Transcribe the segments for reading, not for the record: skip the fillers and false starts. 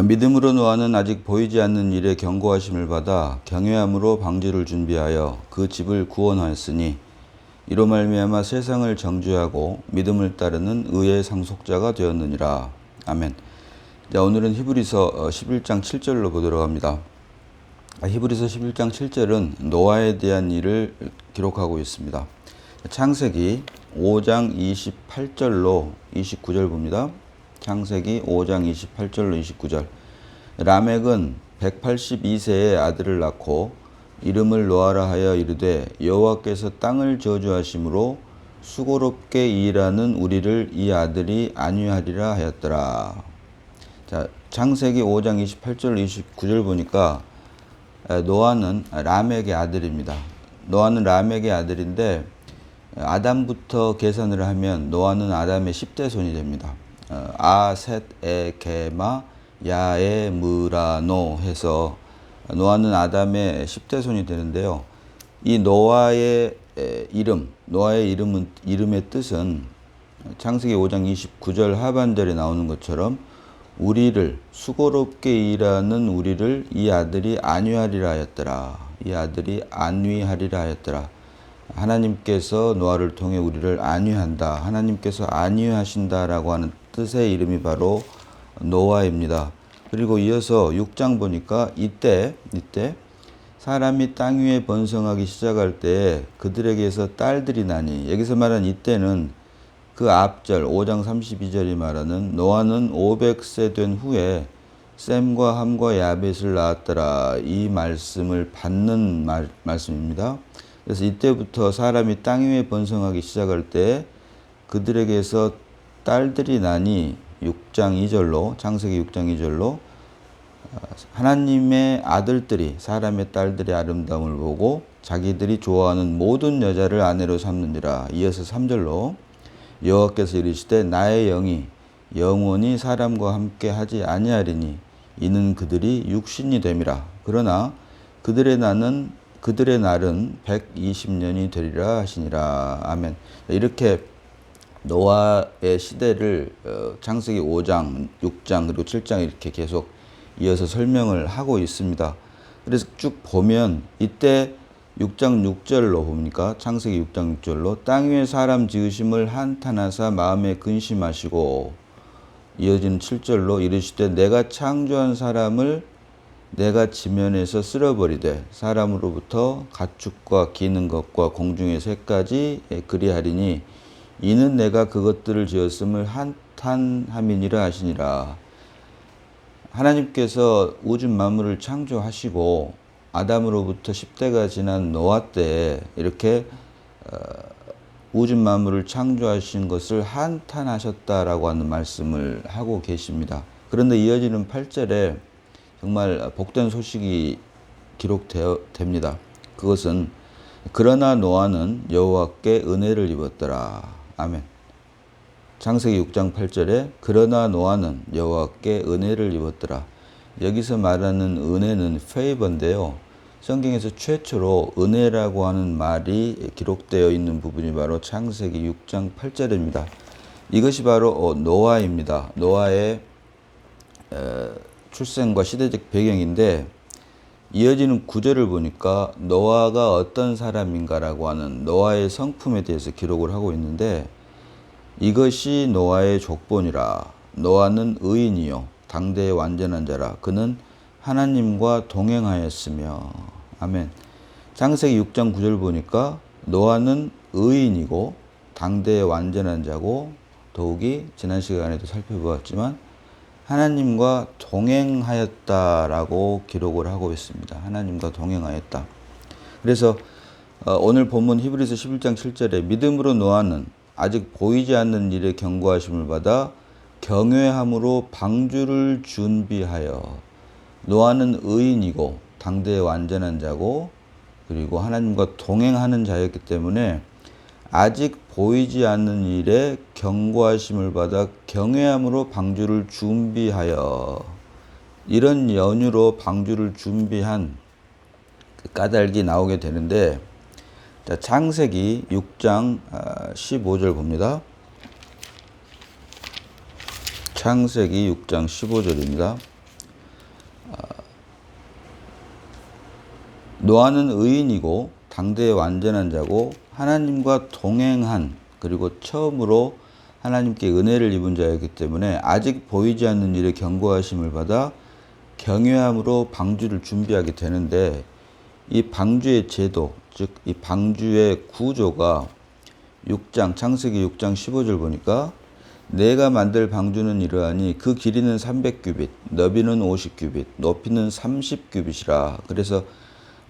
믿음으로 노아는 아직 보이지 않는 일에 경고하심을 받아 경외함으로 방주를 준비하여 그 집을 구원하였으니 이로 말미암아 세상을 정죄하고 믿음을 따르는 의의 상속자가 되었느니라. 아멘. 자, 오늘은 히브리서 11장 7절로 보도록 합니다. 히브리서 11장 7절은 노아에 대한 일을 기록하고 있습니다. 창세기 5장 28절로 29절 봅니다. 창세기 5장 28절로 29절. 라멕은 182세에 아들을 낳고 이름을 노아라 하여 이르되 여호와께서 땅을 저주하심으로 수고롭게 일하는 우리를 이 아들이 안위하리라 하였더라. 자, 창세기 5장 28절 29절 보니까 노아는 라멕의 아들입니다. 노아는 라멕의 아들인데 아담부터 계산을 하면 노아는 아담의 10대 손이 됩니다. 아, 셋, 에, 게마, 야에, 무라노 해서 노아는 아담의 10대 손이 되는데요. 이 노아의 이름의 뜻은 창세기 5장 29절 하반절에 나오는 것처럼 우리를 수고롭게 일하는 우리를 이 아들이 안위하리라 하였더라. 이 아들이 안위하리라 하였더라. 하나님께서 노아를 통해 우리를 안위한다. 하나님께서 안위하신다라고 하는 뜻의 이름이 바로 노아입니다. 그리고 이어서 6장 보니까 이때 사람이 땅 위에 번성하기 시작할 때 그들에게서 딸들이 나니, 여기서 말하는 이때는 그 앞절 5장 32절이 말하는 노아는 500세 된 후에 셈과 함과 야벳을 낳았더라. 이 말씀을 받는 말씀입니다. 그래서 이때부터 사람이 땅 위에 번성하기 시작할 때 그들에게서 딸들이 나니 6장 2절로 창세기 6장 2절로 하나님의 아들들이 사람의 딸들의 아름다움을 보고 자기들이 좋아하는 모든 여자를 아내로 삼느니라. 이어서 3절로 여호와께서 이르시되 나의 영이 영원히 사람과 함께 하지 아니하리니 이는 그들이 육신이 됨이라. 그러나 그들의 날은 120년이 되리라 하시니라. 아멘. 이렇게 노아의 시대를 창세기 5장, 6장 그리고 7장 이렇게 계속 이어서 설명을 하고 있습니다. 그래서 쭉 보면 이때 6장 6절로 보니까 창세기 6장 6절로 땅 위에 사람 지으심을 한탄하사 마음에 근심하시고 이어지는 7절로 이르시되 내가 창조한 사람을 내가 지면에서 쓸어버리되 사람으로부터 가축과 기는 것과 공중의 새까지 그리하리니 이는 내가 그것들을 지었음을 한탄함이니라 하시니라. 하나님께서 우주 만물을 창조하시고 아담으로부터 10대가 지난 노아 때 이렇게 우주 만물을 창조하신 것을 한탄하셨다라고 하는 말씀을 하고 계십니다. 그런데 이어지는 8절에 정말 복된 소식이 기록됩니다. 그것은 그러나 노아는 여호와께 은혜를 입었더라. 아멘. 창세기 6장 8절에 그러나 노아는 여호와께 은혜를 입었더라. 여기서 말하는 은혜는 페이버인데요. 성경에서 최초로 은혜라고 하는 말이 기록되어 있는 부분이 바로 창세기 6장 8절입니다. 이것이 바로 노아입니다. 노아의 출생과 시대적 배경인데 이어지는 9절을 보니까 노아가 어떤 사람인가라고 하는 노아의 성품에 대해서 기록을 하고 있는데 이것이 노아의 족본이라. 노아는 의인이요 당대의 완전한 자라. 그는 하나님과 동행하였으며. 아멘. 창세기 6장 9절 보니까 노아는 의인이고 당대의 완전한 자고 더욱이 지난 시간에도 살펴보았지만 하나님과 동행하였다라고 기록을 하고 있습니다. 하나님과 동행하였다. 그래서 오늘 본문 히브리서 11장 7절에 믿음으로 노아는 아직 보이지 않는 일에 경고하심을 받아 경외함으로 방주를 준비하여. 노아는 의인이고 당대의 완전한 자고 그리고 하나님과 동행하는 자였기 때문에 아직 보이지 않는 일에 경고하심을 받아 경외함으로 방주를 준비하여. 이런 연유로 방주를 준비한 그 까닭이 나오게 되는데, 자, 창세기 6장 15절 봅니다. 창세기 6장 15절입니다. 노아는 의인이고 당대의 완전한 자고 하나님과 동행한 그리고 처음으로 하나님께 은혜를 입은 자였기 때문에 아직 보이지 않는 일에 경고하심을 받아 경외함으로 방주를 준비하게 되는데 이 방주의 제도, 즉 이 방주의 구조가 창세기 6장 15절 보니까 내가 만들 방주는 이러하니 그 길이는 300규빗, 너비는 50규빗, 높이는 30규빗이라. 그래서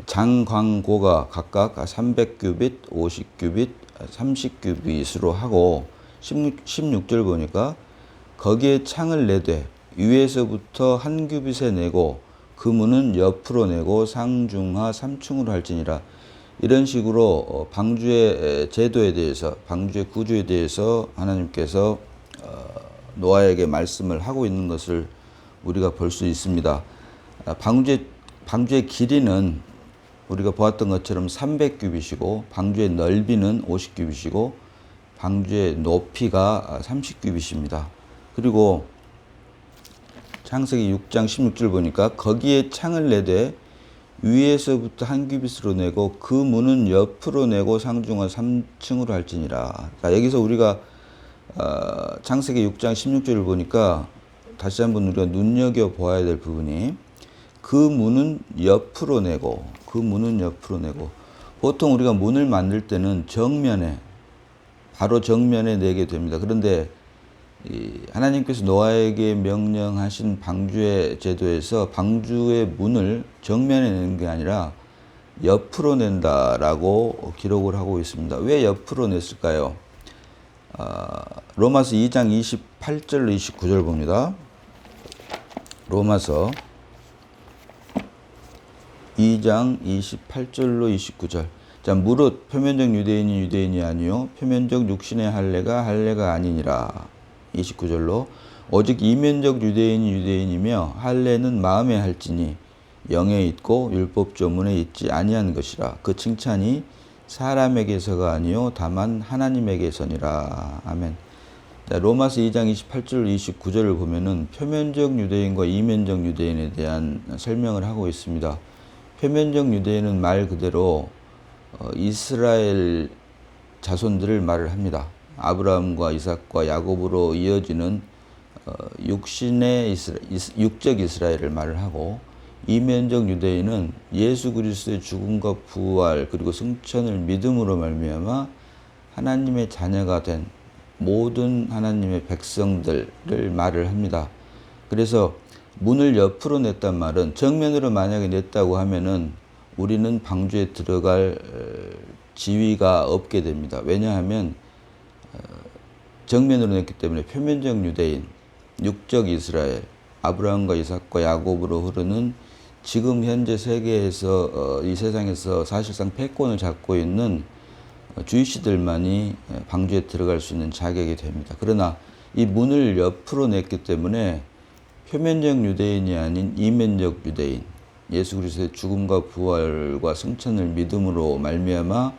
장광고가 각각 300규빗, 50규빗, 30규빗으로 하고 16절 보니까 거기에 창을 내되 위에서부터 한 규빗에 내고 그 문은 옆으로 내고 상중하 3층으로 할지니라. 이런 식으로 방주의 제도에 대해서, 방주의 구조에 대해서 하나님께서 노아에게 말씀을 하고 있는 것을 우리가 볼 수 있습니다. 방주의 길이는 우리가 보았던 것처럼 300규빗이고 방주의 넓이는 50규빗이고 방주의 높이가 30규빗입니다. 그리고 창세기 6장 16절 보니까 거기에 창을 내되 위에서부터 한 규빗으로 내고 그 문은 옆으로 내고 상중하 3층으로 할지니라. 자, 여기서 우리가 창세기 6장 16절을 보니까 다시 한번 우리가 눈여겨보아야 될 부분이 그 문은 옆으로 내고 보통 우리가 문을 만들 때는 바로 정면에 내게 됩니다. 그런데 하나님께서 노아에게 명령하신 방주의 제도에서 방주의 문을 정면에 내는 게 아니라 옆으로 낸다라고 기록을 하고 있습니다. 왜 옆으로 냈을까요? 로마서 2장 28절로 29절 봅니다. 로마서 2장 28절로 29절. 자, 무릇 표면적 유대인이 유대인이 아니요 표면적 육신의 할례가 아니니라. 29절로 오직 이면적 유대인이 유대인이며 할례는 마음에 할지니 영에 있고 율법 조문에 있지 아니한 것이라. 그 칭찬이 사람에게서가 아니요 다만 하나님에게서니라. 아멘. 자, 로마서 2장 28절 29절을 보면은 표면적 유대인과 이면적 유대인에 대한 설명을 하고 있습니다. 표면적 유대인은 말 그대로 이스라엘 자손들을 말을 합니다. 아브라함과 이삭과 야곱으로 이어지는 육적 이스라엘을 말을 하고, 이면적 유대인은 예수 그리스도의 죽음과 부활 그리고 승천을 믿음으로 말미암아 하나님의 자녀가 된 모든 하나님의 백성들을 말을 합니다. 그래서 문을 옆으로 냈단 말은 정면으로 만약에 냈다고 하면은 우리는 방주에 들어갈 지위가 없게 됩니다. 왜냐하면 정면으로 냈기 때문에 표면적 유대인, 육적 이스라엘, 아브라함과 이삭과 야곱으로 흐르는 지금 현재 세계에서 이 세상에서 사실상 패권을 잡고 있는 주이시들만이 방주에 들어갈 수 있는 자격이 됩니다. 그러나 이 문을 옆으로 냈기 때문에 표면적 유대인이 아닌 이면적 유대인, 예수 그리스도의 죽음과 부활과 승천을 믿음으로 말미암아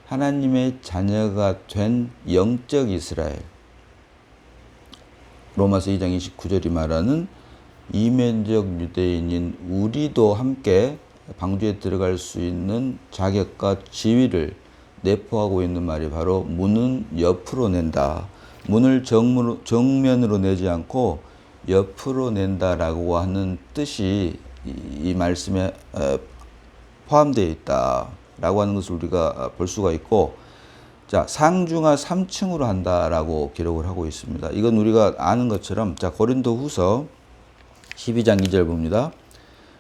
하나님의 자녀가 된 영적 이스라엘, 로마서 2장 29절이 말하는 이면적 유대인인 우리도 함께 방주에 들어갈 수 있는 자격과 지위를 내포하고 있는 말이 바로 문은 옆으로 낸다. 문을 정면으로 내지 않고 옆으로 낸다라고 하는 뜻이 이 말씀에 포함되어 있다라고 하는 것을 우리가 볼 수가 있고, 자, 상중하 3층으로 한다라고 기록을 하고 있습니다. 이건 우리가 아는 것처럼, 자, 고린도후서 12장 2절 봅니다.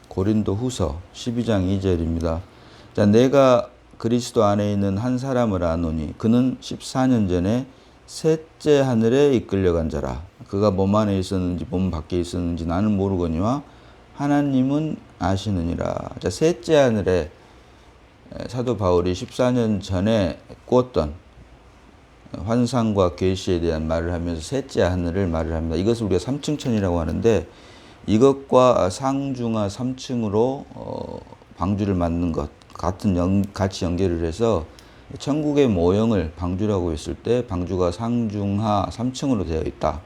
고린도후서 12장 2절입니다. 자, 내가 그리스도 안에 있는 한 사람을 아노니 그는 14년 전에 셋째 하늘에 이끌려간 자라. 그가 몸 안에 있었는지 몸 밖에 있었는지 나는 모르거니와 하나님은 아시느니라. 자, 셋째 하늘에 사도 바울이 14년 전에 꾸었던 환상과 계시에 대한 말을 하면서 셋째 하늘을 말을 합니다. 이것을 우리가 3층천이라고 하는데, 이것과 상중하 3층으로 방주를 만든 것 같이 연결을 해서 천국의 모형을 방주라고 했을 때 방주가 상중하 3층으로 되어 있다.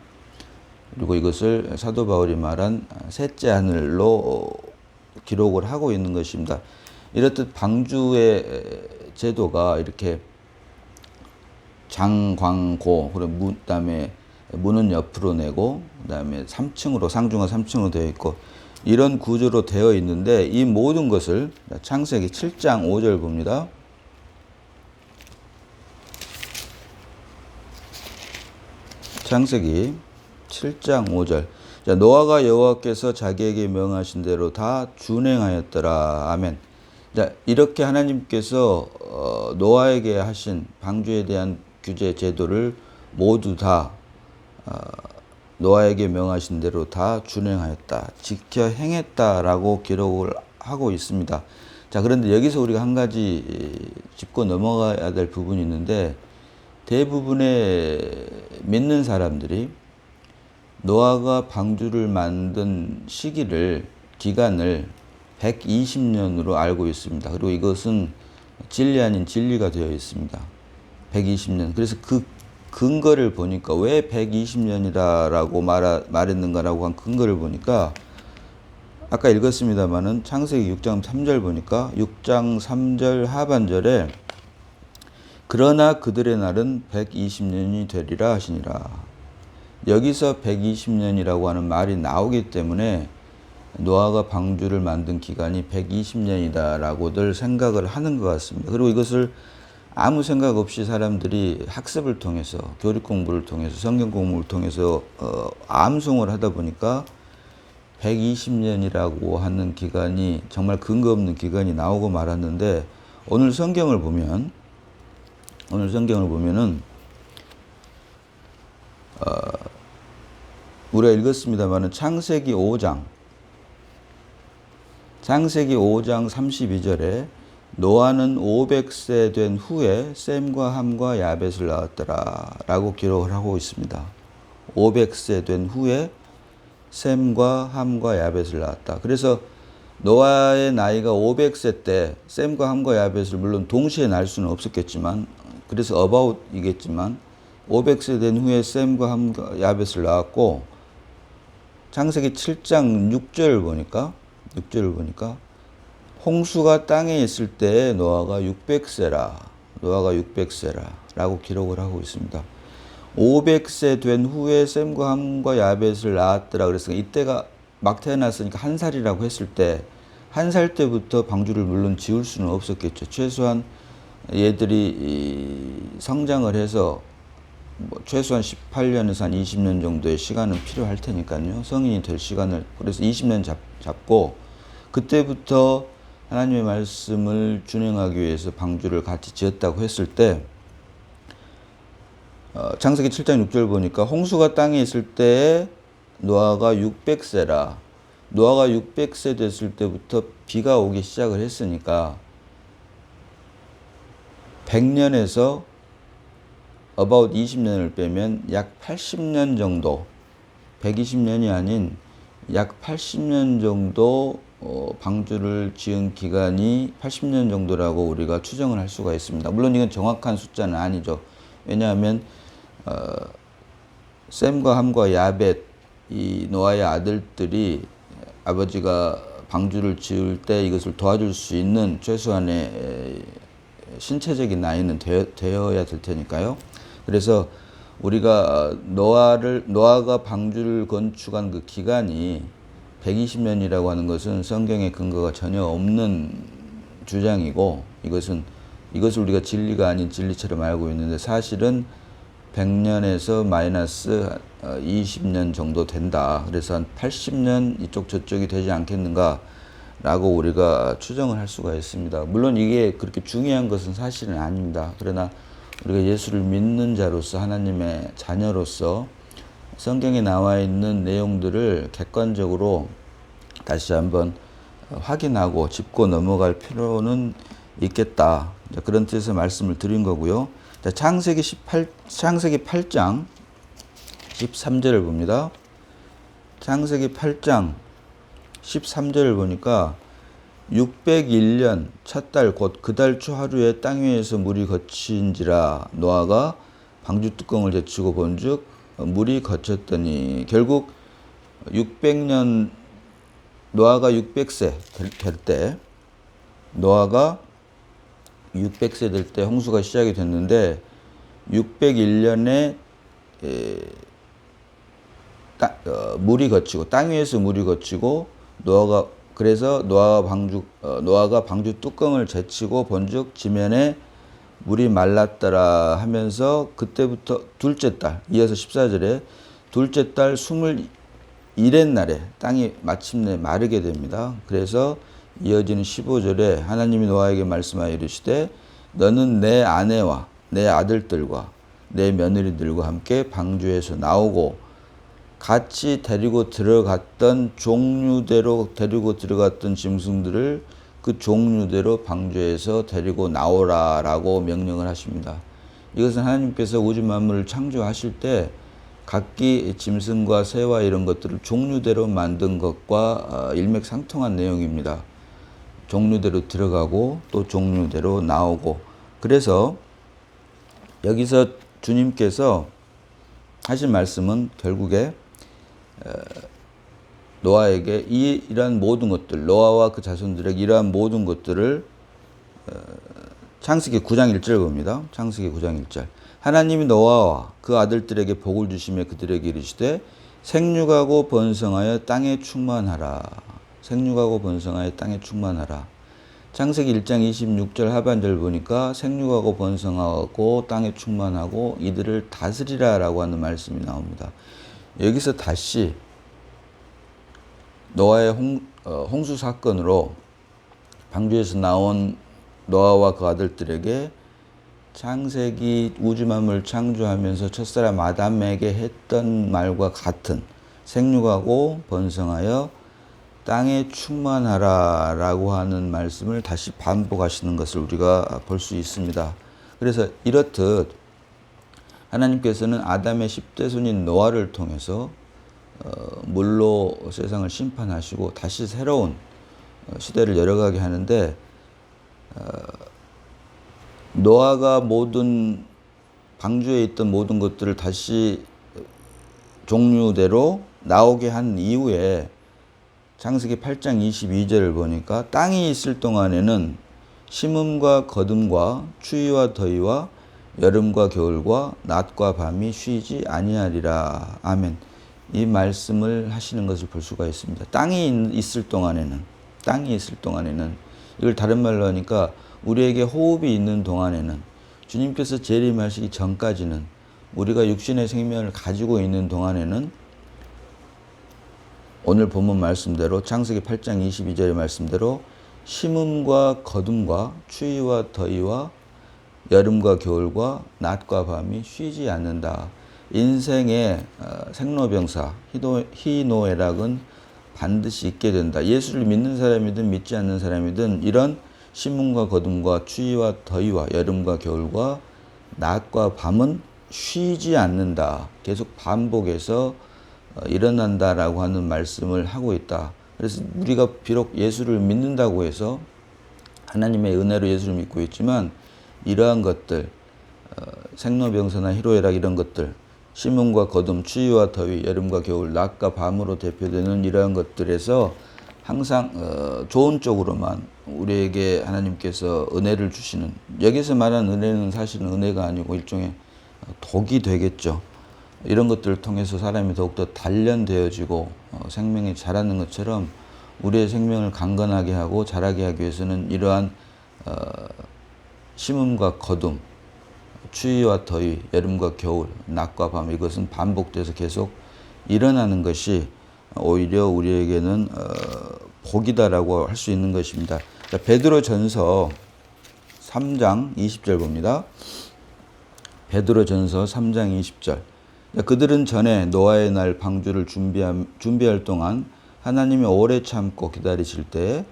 그리고 이것을 사도 바울이 말한 셋째 하늘로 기록을 하고 있는 것입니다. 이렇듯 방주의 제도가 이렇게 장광고, 그다음에 문은 옆으로 내고, 그다음에 3층으로, 상중하 3층으로 되어 있고, 이런 구조로 되어 있는데, 이 모든 것을 창세기 7장 5절 봅니다. 창세기 7장 5절. 자, 노아가 여호와께서 자기에게 명하신 대로 다 준행하였더라. 아멘. 자, 이렇게 하나님께서 노아에게 하신 방주에 대한 규제 제도를 모두 다 노아에게 명하신 대로 다 준행하였다, 지켜 행했다라고 기록을 하고 있습니다. 자, 그런데 여기서 우리가 한 가지 짚고 넘어가야 될 부분이 있는데, 대부분의 믿는 사람들이 노아가 방주를 만든 기간을 120년으로 알고 있습니다. 그리고 이것은 진리 아닌 진리가 되어 있습니다. 120년. 그래서 그 근거를 보니까 왜 120년이라고 말했는가라고 한 근거를 보니까 아까 읽었습니다만은 창세기 6장 3절 보니까 6장 3절 하반절에 그러나 그들의 날은 120년이 되리라 하시니라. 여기서 120년이라고 하는 말이 나오기 때문에 노아가 방주를 만든 기간이 120년이다라고들 생각을 하는 것 같습니다. 그리고 이것을 아무 생각 없이 사람들이 학습을 통해서, 교리 공부를 통해서, 성경 공부를 통해서 암송을 하다 보니까 120년이라고 하는 기간이 정말 근거 없는 기간이 나오고 말았는데, 오늘 성경을 보면은 우리가 읽었습니다만은 창세기 5장 32절에 노아는 500세 된 후에 셈과 함과 야벳을 낳았더라 라고 기록을 하고 있습니다. 500세 된 후에 셈과 함과 야벳을 낳았다. 그래서 노아의 나이가 500세 때 셈과 함과 야벳을 물론 동시에 낳을 수는 없었겠지만, 그래서 어바웃이겠지만 500세 된 후에 셈과 함과 야벳을 낳았고, 창세기 7장 6절을 보니까 홍수가 땅에 있을 때 노아가 600세라 라고 기록을 하고 있습니다. 500세 된 후에 셈과 함과 야벳을 낳았더라. 그래서 이때가 막 태어났으니까 1살이라고 했을 때, 1살 때부터 방주를 물론 지을 수는 없었겠죠. 최소한 얘들이 성장을 해서 최소한 18년에서 한 20년 정도의 시간은 필요할 테니까요. 성인이 될 시간을, 그래서 20년 잡고, 그때부터 하나님의 말씀을 준행하기 위해서 방주를 같이 지었다고 했을 때, 창세기 7장 6절 보니까 홍수가 땅에 있을 때에 노아가 600세라. 노아가 600세 됐을 때부터 비가 오기 시작을 했으니까 100년에서 about 20년을 빼면 약 80년 정도, 120년이 아닌 약 80년 정도 방주를 지은 기간이 80년 정도라고 우리가 추정을 할 수가 있습니다. 물론 이건 정확한 숫자는 아니죠. 왜냐하면 셈과 함과 야벳, 이 노아의 아들들이 아버지가 방주를 지을 때 이것을 도와줄 수 있는 최소한의 신체적인 나이는 되어야 될 테니까요. 그래서 우리가 노아가 방주를 건축한 그 기간이 120년이라고 하는 것은 성경의 근거가 전혀 없는 주장이고, 이것을 우리가 진리가 아닌 진리처럼 알고 있는데, 사실은 100년에서 마이너스 20년 정도 된다. 그래서 한 80년 이쪽 저쪽이 되지 않겠는가 라고 우리가 추정을 할 수가 있습니다. 물론 이게 그렇게 중요한 것은 사실은 아닙니다. 그러나 우리가 예수를 믿는 자로서, 하나님의 자녀로서 성경에 나와 있는 내용들을 객관적으로 다시 한번 확인하고 짚고 넘어갈 필요는 있겠다. 그런 뜻에서 말씀을 드린 거고요. 창세기 8장 13절을 봅니다. 창세기 8장 13절을 보니까 601년 첫 달 곧 그 달 초 하루에 땅 위에서 물이 거친지라 노아가 방주 뚜껑을 제치고 본즉 물이 거쳤더니, 결국 600년, 노아가 600세 될 때 노아가 600세 될 때 홍수가 시작이 됐는데 601년에 물이 거치고 땅 위에서 물이 거치고 노아가 방주 뚜껑을 제치고 본즉 지면에 물이 말랐더라 하면서 그때부터 둘째 달, 이어서 14절에 둘째 달 21의 날에 땅이 마침내 마르게 됩니다. 그래서 이어지는 15절에 하나님이 노아에게 말씀하여 이르시되 너는 내 아내와 내 아들들과 내 며느리들과 함께 방주에서 나오고 같이 데리고 들어갔던 종류대로 데리고 들어갔던 짐승들을 그 종류대로 방주에서 데리고 나오라라고 명령을 하십니다. 이것은 하나님께서 우주 만물을 창조하실 때 각기 짐승과 새와 이런 것들을 종류대로 만든 것과 일맥상통한 내용입니다. 종류대로 들어가고 또 종류대로 나오고. 그래서 여기서 주님께서 하신 말씀은 결국에 노아에게 이러한 모든 것들, 노아와 그 자손들에게 이러한 모든 것들을 창세기 9장 1절 봅니다. 창세기 9장 1절. 하나님이 노아와 그 아들들에게 복을 주시며 그들에게 이르시되 생육하고 번성하여 땅에 충만하라. 생육하고 번성하여 땅에 충만하라. 창세기 1장 26절 하반절 보니까 생육하고 번성하고 땅에 충만하고 이들을 다스리라 라고 하는 말씀이 나옵니다. 여기서 다시 노아의 홍수 사건으로 방주에서 나온 노아와 그 아들들에게 창세기 우주 만물을 창조하면서 첫사람 아담에게 했던 말과 같은 생육하고 번성하여 땅에 충만하라 라고 하는 말씀을 다시 반복하시는 것을 우리가 볼 수 있습니다. 그래서 이렇듯 하나님께서는 아담의 10대 손인 노아를 통해서 물로 세상을 심판하시고 다시 새로운 시대를 열어가게 하는데 노아가 모든 방주에 있던 모든 것들을 다시 종류대로 나오게 한 이후에 창세기 8장 22절을 보니까 땅이 있을 동안에는 심음과 거둠과 추위와 더위와 여름과 겨울과 낮과 밤이 쉬지 아니하리라. 아멘. 이 말씀을 하시는 것을 볼 수가 있습니다. 땅이 있을 동안에는 이걸 다른 말로 하니까 우리에게 호흡이 있는 동안에는 주님께서 재림하시기 전까지는 우리가 육신의 생명을 가지고 있는 동안에는 오늘 본문 말씀대로 창세기 8장 22절의 말씀대로 심음과 거둠과 추위와 더위와 여름과 겨울과 낮과 밤이 쉬지 않는다. 인생의 생로병사, 희노애락은 반드시 있게 된다. 예수를 믿는 사람이든 믿지 않는 사람이든 이런 심음과 거둠과 추위와 더위와 여름과 겨울과 낮과 밤은 쉬지 않는다. 계속 반복해서 일어난다라고 하는 말씀을 하고 있다. 그래서 우리가 비록 예수를 믿는다고 해서 하나님의 은혜로 예수를 믿고 있지만 이러한 것들, 생로병사나 희로애락 이런 것들, 심음과 거둠, 추위와 더위, 여름과 겨울, 낮과 밤으로 대표되는 이러한 것들에서 항상 좋은 쪽으로만 우리에게 하나님께서 은혜를 주시는, 여기서 말하는 은혜는 사실은 은혜가 아니고 일종의 독이 되겠죠. 이런 것들을 통해서 사람이 더욱더 단련되어지고 생명이 자라는 것처럼 우리의 생명을 강건하게 하고 자라게 하기 위해서는 이러한 심음과 거둠, 추위와 더위, 여름과 겨울, 낮과 밤, 이것은 반복돼서 계속 일어나는 것이 오히려 우리에게는 복이다라고 할 수 있는 것입니다. 베드로전서 3장 20절 봅니다. 베드로전서 3장 20절. 그들은 전에 노아의 날 방주를 준비할 동안 하나님이 오래 참고 기다리실 때에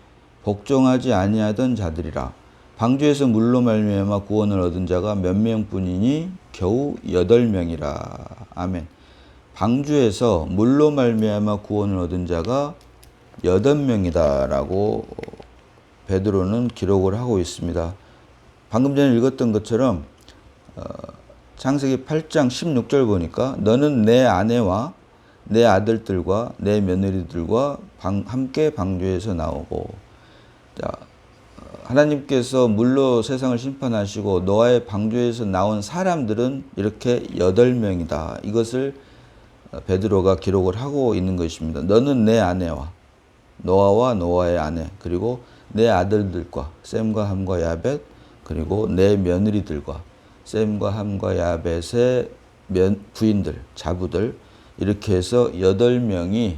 복종하지 아니하던 자들이라. 방주에서 물로 말미암아 구원을 얻은 자가 몇 명뿐이니 겨우 8명이라. 아멘. 방주에서 물로 말미암아 구원을 얻은 자가 8명이다라고 베드로는 기록을 하고 있습니다. 방금 전에 읽었던 것처럼 창세기 8장 16절 보니까 너는 내 아내와 내 아들들과 내 며느리들과 함께 방주에서 나오고. 자, 하나님께서 물로 세상을 심판하시고 노아의 방주에서 나온 사람들은 이렇게 8명이다. 이것을 베드로가 기록을 하고 있는 것입니다. 너는 내 아내와 노아와 노아의 아내 그리고 내 아들들과 셈과 함과 야벳 그리고 내 며느리들과 셈과 함과 야벳의 부인들 자부들 이렇게 해서 8명이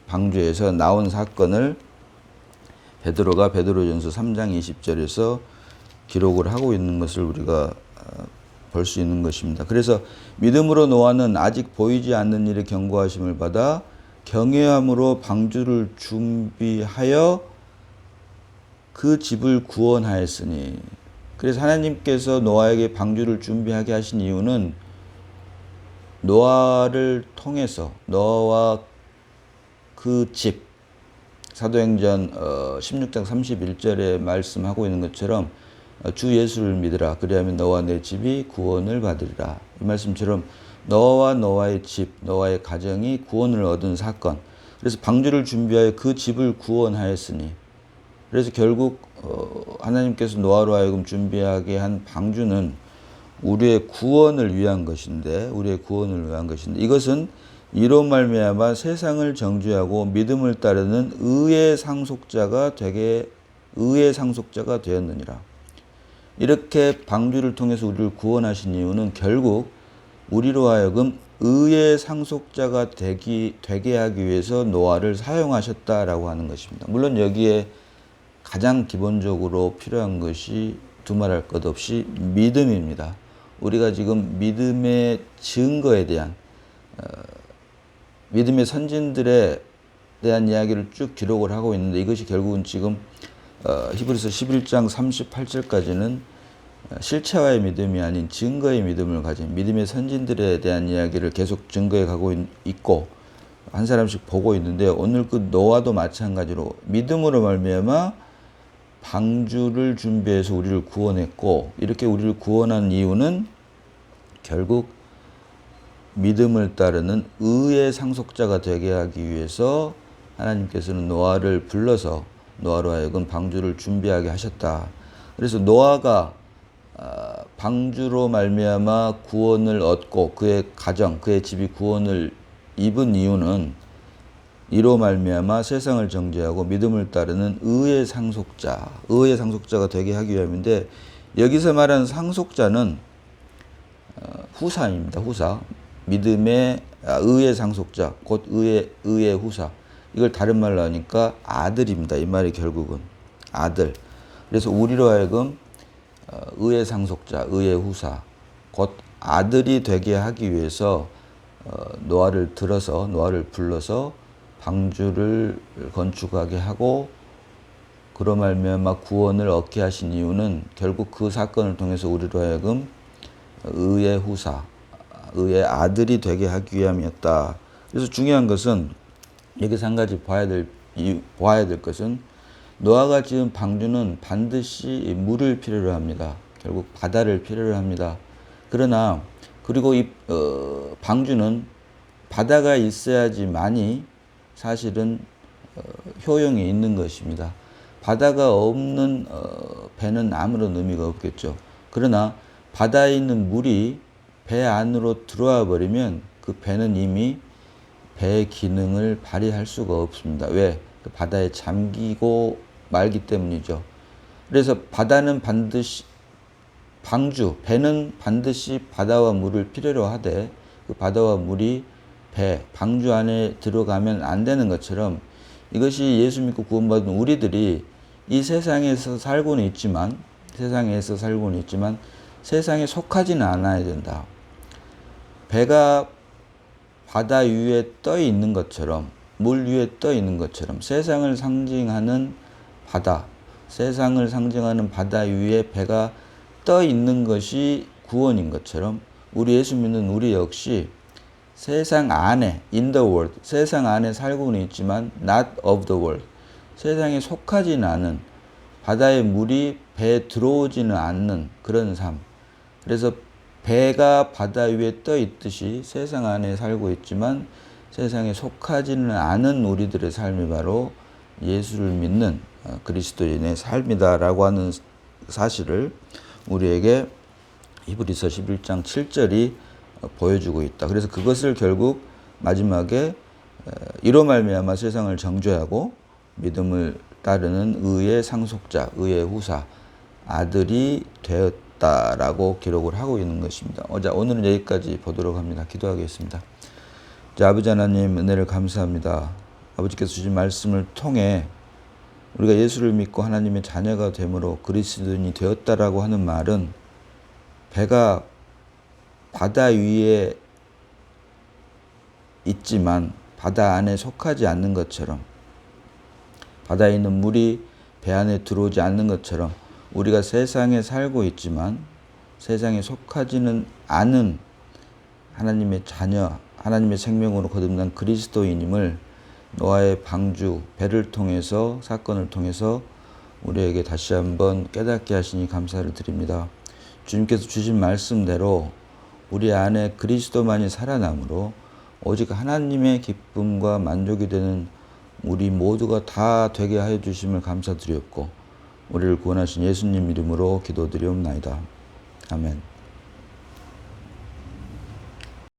방주에서 나온 사건을 베드로가 베드로전서 3장 20절에서 기록을 하고 있는 것을 우리가 볼 수 있는 것입니다. 그래서 믿음으로 노아는 아직 보이지 않는 일에 경고하심을 받아 경외함으로 방주를 준비하여 그 집을 구원하였으니. 그래서 하나님께서 노아에게 방주를 준비하게 하신 이유는 노아를 통해서 노아와 그 집, 사도행전 16장 31절에 말씀하고 있는 것처럼 주 예수를 믿으라. 그리하면 너와 내 집이 구원을 받으리라. 이 말씀처럼 너와 노아의 집, 노아의 가정이 구원을 얻은 사건. 그래서 방주를 준비하여 그 집을 구원하였으니. 그래서 결국 하나님께서 노아로 하여금 준비하게 한 방주는 우리의 구원을 위한 것인데, 이것은 이로 말미암아 세상을 정죄하고 믿음을 따르는 의의 상속자가 되었느니라. 이렇게 방주를 통해서 우리를 구원하신 이유는 결국 우리로 하여금 의의 상속자가 되게 하기 위해서 노아를 사용하셨다라고 하는 것입니다. 물론 여기에 가장 기본적으로 필요한 것이 두말할 것 없이 믿음입니다. 우리가 지금 믿음의 증거에 대한 믿음의 선진들에 대한 이야기를 쭉 기록을 하고 있는데 이것이 결국은 지금 히브리서 11장 38절까지는 실체화의 믿음이 아닌 증거의 믿음을 가진 믿음의 선진들에 대한 이야기를 계속 증거해 가고 있고 한 사람씩 보고 있는데 오늘 그 노아도 마찬가지로 믿음으로 말미암아 방주를 준비해서 우리를 구원했고 이렇게 우리를 구원한 이유는 결국 믿음을 따르는 의의 상속자가 되게 하기 위해서 하나님께서는 노아를 불러서 노아로 하여금 방주를 준비하게 하셨다. 그래서 노아가 방주로 말미암아 구원을 얻고 그의 가정, 그의 집이 구원을 입은 이유는 이로 말미암아 세상을 정죄하고 믿음을 따르는 의의 상속자가 되게 하기 위함인데 여기서 말하는 상속자는 후사입니다. 후사. 믿음의 의의 상속자, 곧 의의 후사. 이걸 다른 말로 하니까 아들입니다. 이 말이 결국은 아들. 그래서 우리로 하여금 의의 상속자, 의의 후사, 곧 아들이 되게 하기 위해서 노아를 불러서 방주를 건축하게 하고 그로 말미암아 구원을 얻게 하신 이유는 결국 그 사건을 통해서 우리로 하여금 의의 후사, 의의 아들이 되게 하기 위함이었다. 그래서 중요한 것은 여기서 한 가지 봐야 될 것은 노아가 지은 방주는 반드시 물을 필요로 합니다. 결국 바다를 필요로 합니다. 그러나 그리고 이 방주는 바다가 있어야지만이 사실은 효용이 있는 것입니다. 바다가 없는 배는 아무런 의미가 없겠죠. 그러나 바다에 있는 물이 배 안으로 들어와 버리면 그 배는 이미 배의 기능을 발휘할 수가 없습니다. 왜? 그 바다에 잠기고 말기 때문이죠. 그래서 배는 반드시 바다와 물을 필요로 하되 그 바다와 물이 방주 안에 들어가면 안 되는 것처럼 이것이 예수 믿고 구원받은 우리들이 이 세상에서 살고는 있지만 세상에 속하지는 않아야 된다. 배가 바다 위에 떠 있는 것처럼 물 위에 떠 있는 것처럼 세상을 상징하는 바다 위에 배가 떠 있는 것이 구원인 것처럼 우리 예수 믿는 우리 역시 세상 안에 in the world 세상 안에 살고는 있지만 not of the world 세상에 속하지는 않은 바다의 물이 배에 들어오지는 않는 그런 삶. 그래서 배가 바다 위에 떠 있듯이 세상 안에 살고 있지만 세상에 속하지는 않은 우리들의 삶이 바로 예수를 믿는 그리스도인의 삶이다라고 하는 사실을 우리에게 히브리서 11장 7절이 보여주고 있다. 그래서 그것을 결국 마지막에 이로 말미암아 세상을 정죄하고 믿음을 따르는 의의 상속자, 의의 후사, 아들이 되었다라고 기록을 하고 있는 것입니다. 오늘은 여기까지 보도록 합니다. 기도하겠습니다. 아버지 하나님, 은혜를 감사합니다. 아버지께서 주신 말씀을 통해 우리가 예수를 믿고 하나님의 자녀가 됨으로 그리스도인이 되었다라고 하는 말은 배가 바다 위에 있지만 바다 안에 속하지 않는 것처럼, 바다에 있는 물이 배 안에 들어오지 않는 것처럼 우리가 세상에 살고 있지만 세상에 속하지는 않은 하나님의 자녀, 하나님의 생명으로 거듭난 그리스도인임을 노아의 방주, 배를 통해서, 사건을 통해서 우리에게 다시 한번 깨닫게 하시니 감사를 드립니다. 주님께서 주신 말씀대로 우리 안에 그리스도만이 살아남으로 오직 하나님의 기쁨과 만족이 되는 우리 모두가 다 되게 하여 주심을 감사드렸고, 우리를 구원하신 예수님 이름으로 기도드리옵나이다. 아멘.